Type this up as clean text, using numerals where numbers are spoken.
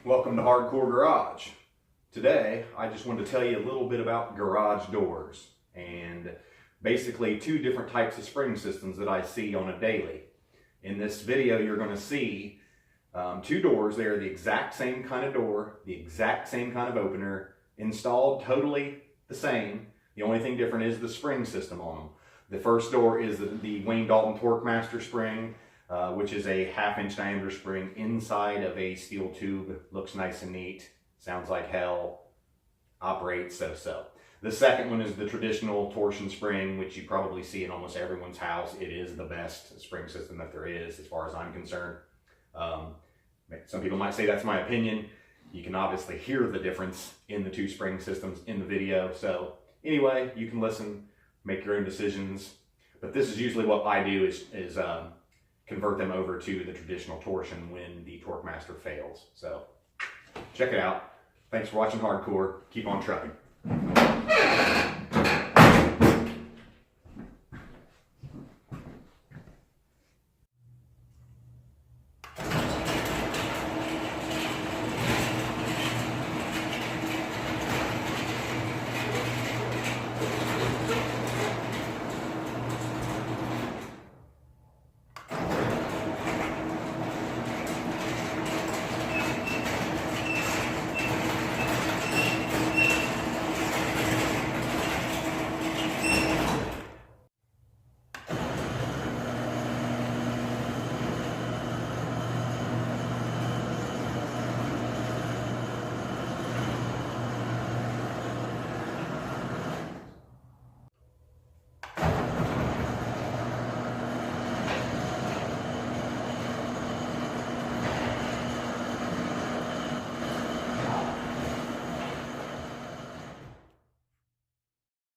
Welcome to Hardcore Garage. Today, I just wanted to tell you a little bit about garage doors and basically two different types of spring systems that I see on a daily. In this video, you're going to see two doors. They are the exact same kind of door, the exact same kind of opener, installed totally the same. The only thing different is the spring system on them. The first door is the Wayne Dalton Torque Master spring, which is a 1/2-inch diameter spring inside of a steel tube. Looks nice and neat, sounds like hell, operates so-so. The second one is the traditional torsion spring, which you probably see in almost everyone's house. It is the best spring system that there is, as far as I'm concerned. Some people might say that's my opinion. You can obviously hear the difference in the two spring systems in the video. So anyway, you can listen, make your own decisions. But this is usually what I do is convert them over to the traditional torsion when the Torque Master fails. So check it out. Thanks for watching Hardcore. Keep on trucking.